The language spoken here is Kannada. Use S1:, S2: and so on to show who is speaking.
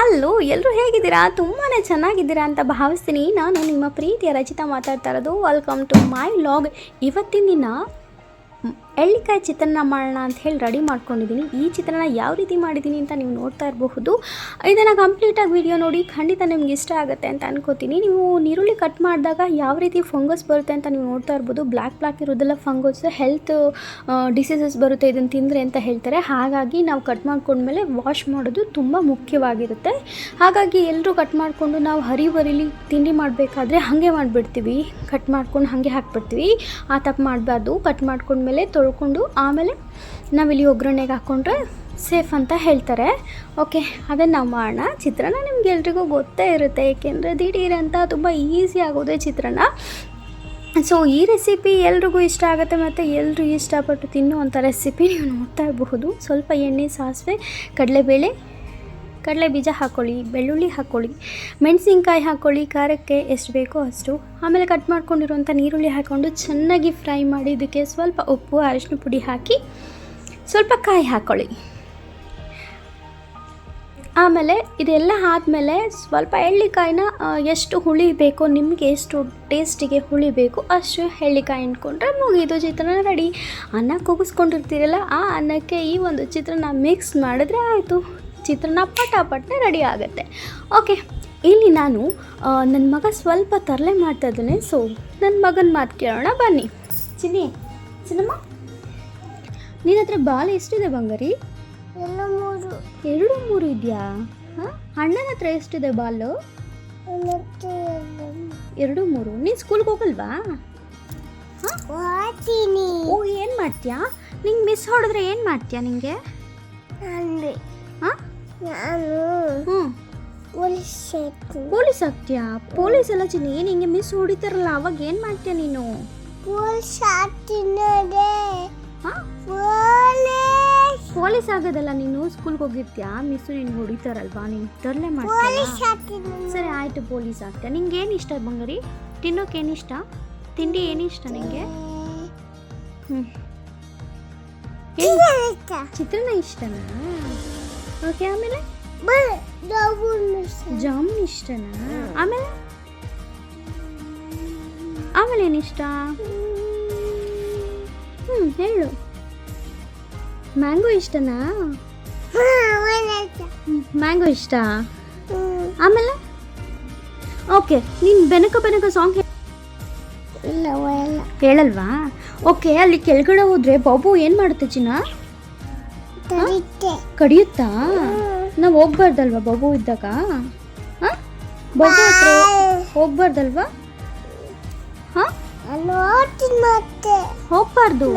S1: ಹಲೋ, ಎಲ್ಲರೂ ಹೇಗಿದ್ದೀರಾ? ತುಂಬಾ ಚೆನ್ನಾಗಿದ್ದೀರಾ ಅಂತ ಭಾವಿಸ್ತೀನಿ. ನಾನು ನಿಮ್ಮ ಪ್ರೀತಿಯ ರಚಿತಾ ಮಾತಾಡ್ತಾ ಇರೋದು. Welcome to my vlog. ಇವತ್ತಿನ ದಿನ ಎಳ್ಳಿಕಾಯಿ ಚಿತ್ರಾನ್ನ ಮಾಡೋಣ ಅಂತ ಹೇಳಿ ರೆಡಿ ಮಾಡ್ಕೊಂಡಿದ್ದೀನಿ. ಈ ಚಿತ್ರಾನ್ನ ಯಾವ ರೀತಿ ಮಾಡಿದ್ದೀನಿ ಅಂತ ನೀವು ನೋಡ್ತಾ ಇರಬಹುದು. ಇದನ್ನು ಕಂಪ್ಲೀಟಾಗಿ ವಿಡಿಯೋ ನೋಡಿ, ಖಂಡಿತ ನಿಮ್ಗೆ ಇಷ್ಟ ಆಗುತ್ತೆ ಅಂತ ಅನ್ಕೋತೀನಿ. ನೀವು ನೀರುಳ್ಳಿ ಕಟ್ ಮಾಡಿದಾಗ ಯಾವ ರೀತಿ ಫಂಗಸ್ ಬರುತ್ತೆ ಅಂತ ನೀವು ನೋಡ್ತಾ ಇರ್ಬೋದು. ಬ್ಲ್ಯಾಕ್ ಇರೋದೆಲ್ಲ ಫಂಗಸ್, ಹೆಲ್ತ್ ಡಿಸೀಸಸ್ ಬರುತ್ತೆ ಇದನ್ನು ತಿಂದರೆ ಅಂತ ಹೇಳ್ತಾರೆ. ಹಾಗಾಗಿ ನಾವು ಕಟ್ ಮಾಡ್ಕೊಂಡ್ಮೇಲೆ ವಾಶ್ ಮಾಡೋದು ತುಂಬ ಮುಖ್ಯವಾಗಿರುತ್ತೆ. ಹಾಗಾಗಿ ಎಲ್ಲರೂ ಕಟ್ ಮಾಡಿಕೊಂಡು ನಾವು ಹರಿಬರಿಲಿ ತಿಂಡಿ ಮಾಡಬೇಕಾದ್ರೆ ಹಾಗೆ ಮಾಡಿಬಿಡ್ತೀವಿ. ಕಟ್ ಮಾಡ್ಕೊಂಡು ಹಾಗೆ ಹಾಕ್ಬಿಡ್ತೀವಿ. ಆ ತಪ್ಪು ಮಾಡಬಾರ್ದು. ಕಟ್ ಮಾಡ್ಕೊಂಡ್ಮೇಲೆ ತೊಳ್ಕೊಂಡು ಆಮೇಲೆ ನಾವಿಲ್ಲಿ ಒಗ್ಗರಣೆಗೆ ಹಾಕ್ಕೊಂಡ್ರೆ ಸೇಫ್ ಅಂತ ಹೇಳ್ತಾರೆ. ಓಕೆ, ಅದನ್ನು ನಾವು ಮಾಡೋಣ. ಚಿತ್ರಾನ್ನ ನಿಮ್ಗೆ ಎಲ್ರಿಗೂ ಗೊತ್ತೇ ಇರುತ್ತೆ, ಏಕೆಂದರೆ ದಿಢೀರಂತ ತುಂಬ ಈಸಿ ಆಗೋದೇ ಚಿತ್ರಾನ್ನ. ಸೊ ಈ ರೆಸಿಪಿ ಎಲ್ರಿಗೂ ಇಷ್ಟ ಆಗುತ್ತೆ ಮತ್ತು ಎಲ್ಲರೂ ಇಷ್ಟಪಟ್ಟು ತಿನ್ನುವಂಥ ರೆಸಿಪಿ. ನೀವು ನೋಡ್ತಾ ಇರಬಹುದು. ಸ್ವಲ್ಪ ಎಣ್ಣೆ, ಸಾಸಿವೆ, ಕಡಲೆ ಬೀಜ ಹಾಕ್ಕೊಳ್ಳಿ, ಬೆಳ್ಳುಳ್ಳಿ ಹಾಕ್ಕೊಳ್ಳಿ, ಮೆಣಸಿನ್ಕಾಯಿ ಹಾಕ್ಕೊಳ್ಳಿ, ಖಾರಕ್ಕೆ ಎಷ್ಟು ಬೇಕೋ ಅಷ್ಟು. ಆಮೇಲೆ ಕಟ್ ಮಾಡ್ಕೊಂಡಿರುವಂಥ ನೀರುಳ್ಳಿ ಹಾಕ್ಕೊಂಡು ಚೆನ್ನಾಗಿ ಫ್ರೈ ಮಾಡಿ ಇದಕ್ಕೆ ಸ್ವಲ್ಪ ಉಪ್ಪು, ಅರಿಶಿನ ಪುಡಿ ಹಾಕಿ ಸ್ವಲ್ಪ ಕಾಯಿ ಹಾಕ್ಕೊಳ್ಳಿ. ಆಮೇಲೆ ಇದೆಲ್ಲ ಆದಮೇಲೆ ಸ್ವಲ್ಪ ಎಳ್ಳಿಕಾಯಿನ ಎಷ್ಟು ಹುಳಿ ಬೇಕೋ, ನಿಮಗೆ ಎಷ್ಟು ಟೇಸ್ಟಿಗೆ ಹುಳಿ ಬೇಕು ಅಷ್ಟು ಎಳ್ಳಿಕಾಯಿ ಇಟ್ಕೊಂಡ್ರೆ ಮುಗಿದು ಚಿತ್ರಾನ್ನ ರೆಡಿ. ಅನ್ನ ಕೂಗಿಸ್ಕೊಂಡಿರ್ತೀರಲ್ಲ, ಆ ಅನ್ನಕ್ಕೆ ಈ ಒಂದು ಚಿತ್ರಾನ್ನ ಮಿಕ್ಸ್ ಮಾಡಿದ್ರೆ ಆಯಿತು, ಚಿತ್ರಾನ್ನ ಪಟಾಪಟ್ಟೆ ರೆಡಿ ಆಗುತ್ತೆ. ಓಕೆ, ಇಲ್ಲಿ ನಾನು ನನ್ನ ಮಗ ಸ್ವಲ್ಪ ತರಲೆ ಮಾಡ್ತಾ ಇದ್ದಾನೆ. ಸೊ ನನ್ನ ಮಗನ ಮಾತು ಕೇಳೋಣ ಬನ್ನಿ. ಚಿನ್ನಮ್ಮ, ನಿನ್ನ ಹತ್ರ ಬಾಲ್ ಎಷ್ಟಿದೆ ಬಂಗಾರಿ? 2-3 ಇದೆಯಾ? ಹಾಂ, ಅಣ್ಣನ ಹತ್ರ ಎಷ್ಟಿದೆ ಬಾಲು? 2-3. ನೀನು ಸ್ಕೂಲ್ಗೆ ಹೋಗಲ್ವಾ? ಓ, ಏನು ಮಾಡ್ತೀಯಾ? ನಿಂಗೆ ಮಿಸ್ ಹೊಡೆದ್ರೆ ಏನು ಮಾಡ್ತೀಯಾ? ನಿಂಗೆ ಹಾಂ, ಪೊಲೀಸ್ ಆಗ್ತೀಯಾ? ಪೊಲೀಸ್ ಎಲ್ಲ ಚಿನ್ನಿ, ನಿಂಗೆ ಮಿಸ್ ಹೊಡಿತಾರಲ್ಲ, ಅವಾಗ ಏನು ಮಾಡ್ತೀಯ ನೀನು? ಪೊಲೀಸ್ ಆಗೋದಲ್ಲ, ನೀನು ಸ್ಕೂಲ್ಗೆ ಹೋಗಿರ್ತೀಯಾ, ಮಿಸ್ಸು ನಿನ್ಗೆ ಹೊಡಿತಾರಲ್ವಾ, ನೀನು ತರಲೆ ಮಾಡ್ತೀಯ. ಸರಿ ಆಯಿತು, ಪೊಲೀಸ್ ಆಗ್ತೀಯ. ನಿಂಗೆ ಏನು ಇಷ್ಟ ಬಂಗಾರಿ? ತಿನ್ನೋಕೆ ಏನಿಷ್ಟ? ತಿಂಡಿ ಏನಿಷ್ಟ ನಿಂಗೆ? ಚಿತ್ರಾನ್ನ ಇಷ್ಟನಾ? ಓಕೆ, ಆಮೇಲೆ ಜಾಮೂನ್ ಇಷ್ಟನಾ? ಆಮೇಲೆ ಏನಿಷ್ಟ? ಹೇಳು. ಮ್ಯಾಂಗೋ ಇಷ್ಟನಾ? ಮ್ಯಾಂಗೋ ಇಷ್ಟ. ಆಮೇಲೆ ಓಕೆ, ನೀನು ಬೆನಕ ಸಾಂಗ್ ಹೇಳಲ್ವಾ? ಓಕೆ, ಅಲ್ಲಿ ಕೆಳಗಡೆ ಹೋದ್ರೆ ಬಾಬು ಏನು ಮಾಡುತ್ತೆ ಚಿನ್ನ? ಕಡಿಯುತ್ತಾ? ನಾವು ಹೋಗ್ಬಾರ್ದಲ್ವಾ ಬಾಬು ಇದ್ದಾಗ? ಬಾಬು ಹತ್ರ ಹೋಗ್ಬಾರ್ದಲ್ವಾ? ಹೋಗ್ಬಾರ್ದು.